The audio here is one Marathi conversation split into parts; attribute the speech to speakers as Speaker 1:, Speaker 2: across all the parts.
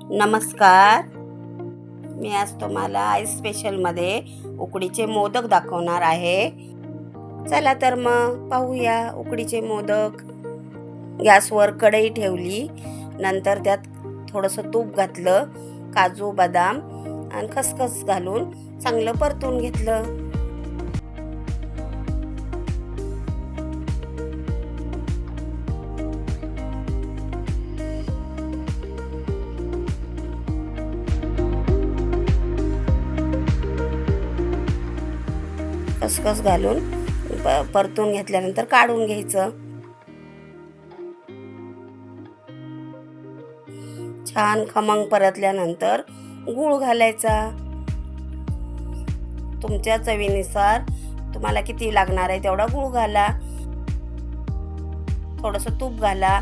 Speaker 1: नमस्कार. मी आज तुम्हाला आईस स्पेशलमध्ये उकडीचे मोदक दाखवणार आहे. चला तर मग पाहूया उकडीचे मोदक. गॅसवर कढई ठेवली, नंतर त्यात थोडंसं तूप घातलं, काजू बदाम आणि खसखस घालून चांगलं परतून घेतलं. खसखस घालून परतून घेतल्यानंतर काढून घ्यायचं. छान खमंग परतल्यानंतर गूळ घालायचा. तुमच्या चवीनुसार तुम्हाला किती लागणार आहे तेवढा गूळ घाला. थोडंसं तूप घाला.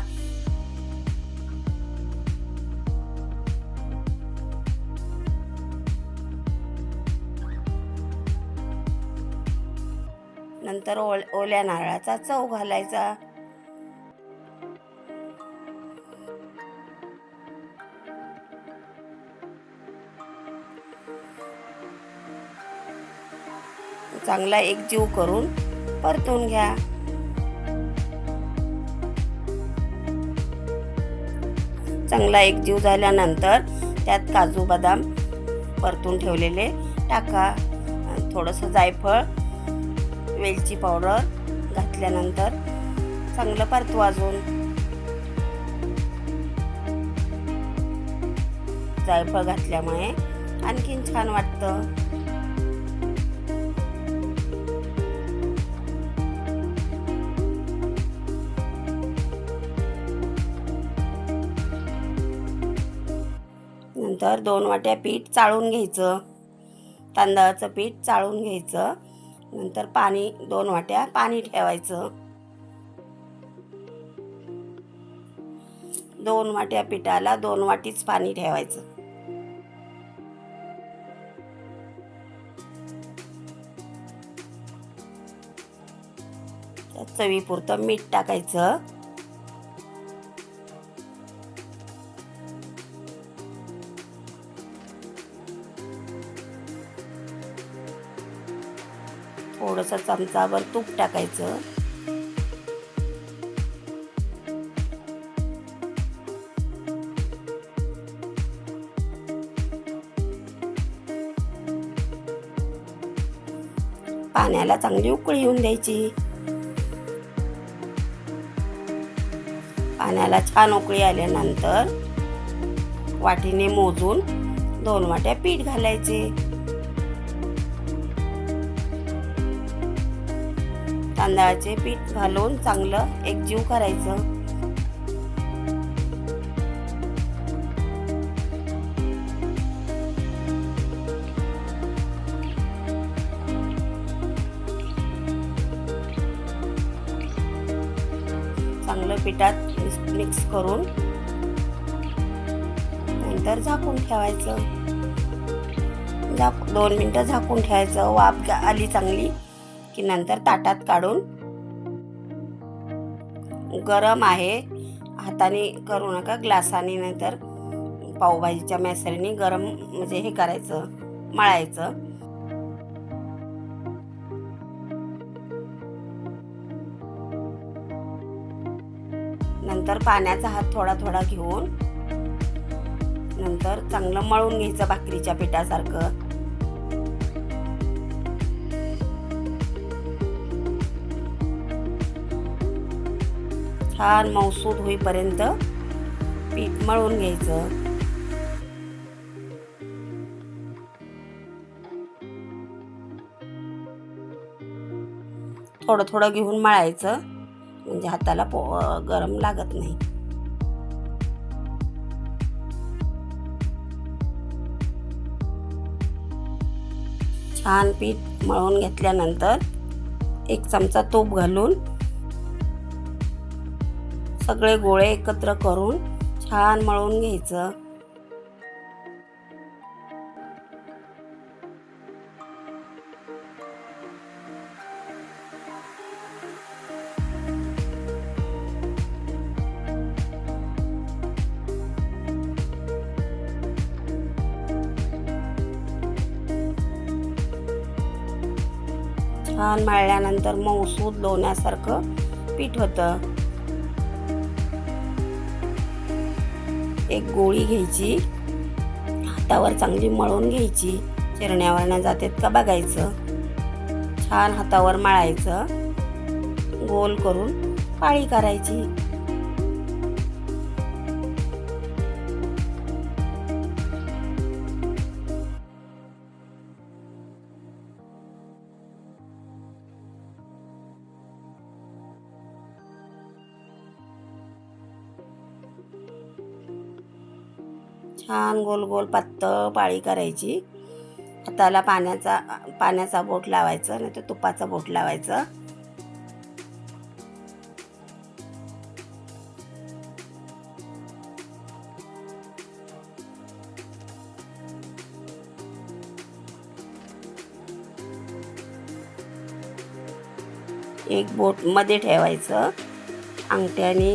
Speaker 1: नंतर ओल्या नारळाचा चव घालायचा. चांगला एकजीव करून परतून घ्या. चांगला एकजीव झाल्यानंतर त्यात काजू बदाम परतून ठेवलेले टाका. थोडंसं जायफळ, वेलची पावडर घातल्यानंतर चांगलं परतवा. अजून जायफळ घातल्यामुळे आणखीन छान वाटतं. नंतर 2 वाट्या पीठ चाळून घ्यायचं. तांदळाचं पीठ चाळून घ्यायचं. नंतर 2 वाट्या पाणी ठेवायचं. 2 वाट्या पिठाला 2 वाटीच पाणी ठेवायचं. चवीपुरतं मीठ टाकायचं. थोडंसं चमचाभर तूप टाकायचं. पाण्याला चांगली उकळी येऊन द्यायची. पाण्याला छान उकळी आल्यानंतर वाटीने मोजून 2 वाट्या पीठ घालायचे. तांदळाचे पीठ घालून चांगलं एकजीव करायचं. चांगलं पिठात मिक्स करून नंतर झाकून ठेवायचं. 2 मिनिटं झाकून ठेवायचं. वाफ आली चांगली की नंतर ताटात काढून, गरम आहे हाताने करू नका, ग्लासाने नाहीतर पावभाजीच्या मॅसरीने गरम म्हणजे हे करायचं, मळायचं. नंतर पाण्याचा हात थोडा थोडा घेऊन नंतर चांगलं मळून घ्यायचं भाकरीच्या पिठासारखं. छान मऊसूद होईपर्यंत पीठ मळून घ्यायचं. थोडं थोडं घेऊन मळायचं म्हणजे हाताला गरम लागत नाही. छान पीठ मळून घेतल्यानंतर 1 चमचा तूप घालून सगळे गोळे एकत्र करून छान मळून घ्यायचं. छान मळल्यानंतर मऊसूद लोण्यासारखं पीठ होतं. एक गोळी घ्यायची, हातावर चांगली मळून घ्यायची. चिरण्यावरनं जातात का बघायचं. छान हातावर मळायचं, गोल करून पाळी करायची. छान गोल गोल पातळ पाळी करायची. हाताला पाण्याचा बोट लावायचं, नाही तर तुपाचा बोट लावायचं. एक बोट मध्ये ठेवायचं, अंगठ्याने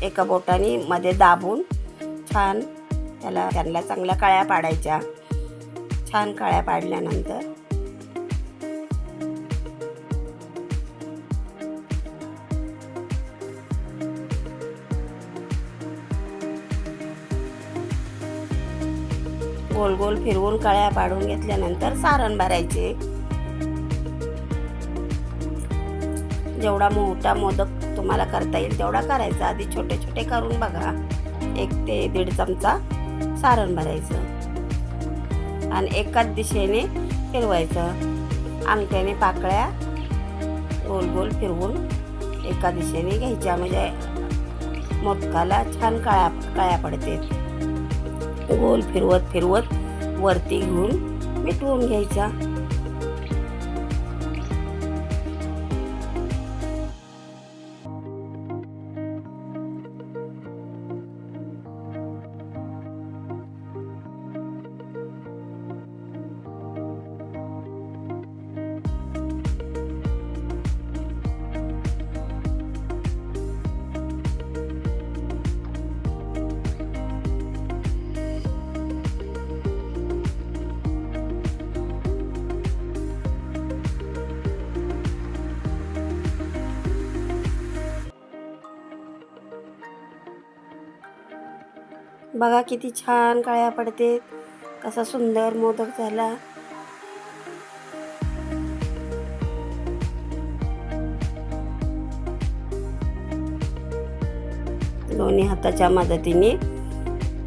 Speaker 1: एका बोटाने मध्ये दाबून छान त्यांना चांगल्या कळ्या पाडायच्या. छान कळ्या पाडल्यानंतर गोल गोल फिरवून कळ्या पाडून घेतल्यानंतर सारण भरायचे. जेवढा मोठा मोदक तुम्हाला करता येईल तेवढा करायचा. आधी छोटे छोटे करून बघा. 1 ते 1.5 चमचा सारण भरायचं आणि एकाच दिशेने फिरवायचं. अंगठ्याने पाकळ्या गोल गोल फिरवून एका दिशेने घ्यायच्या, म्हणजे मोदकाला छान कळ्या पडते. गोल फिरवत फिरवत वरती घेऊन मिटवून घ्यायचा. बघा किती छान कळ्या पडते. कसा सुंदर मोदक झाला. दोन्ही हाताच्या मदतीने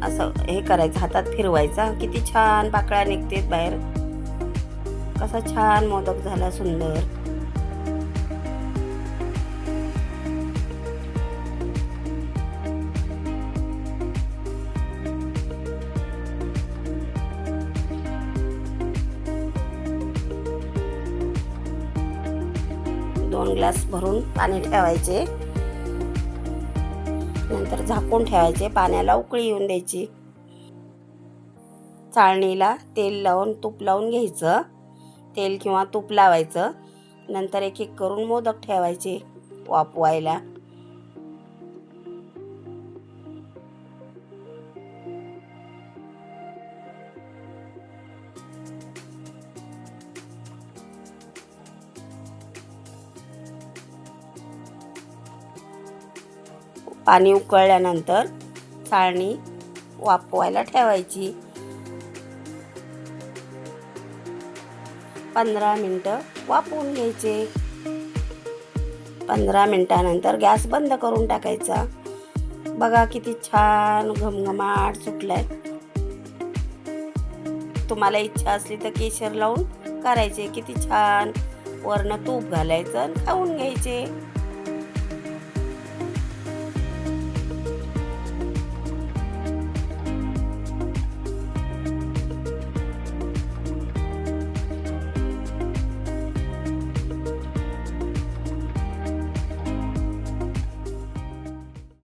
Speaker 1: असं हे करायचं, हातात फिरवायचा. किती छान पाकळ्या निघतात बाहेर. कसा छान मोदक झाला, सुंदर. दोन ग्लास भरून पाणी ठेवायचे, नंतर झाकून ठेवायचे. पाण्याला उकळी येऊन द्यायची. चाळणीला तेल लावून तूप लावून घ्यायचं. तेल किंवा तूप लावायचं. नंतर एक एक करून मोदक ठेवायचे वाफवायला. पाणी उकळल्यानंतर चाळणी वाफवायला ठेवायची. 15 मिनिटं वाफवून घ्यायचे. 15 मिनिटानंतर गॅस बंद करून टाकायचा. बघा किती छान घमघमाट सुटलाय. तुम्हाला इच्छा असली तर केशर लावून करायचे. किती छान. वरनं तूप घालायचं आणि खाऊन घ्यायचे.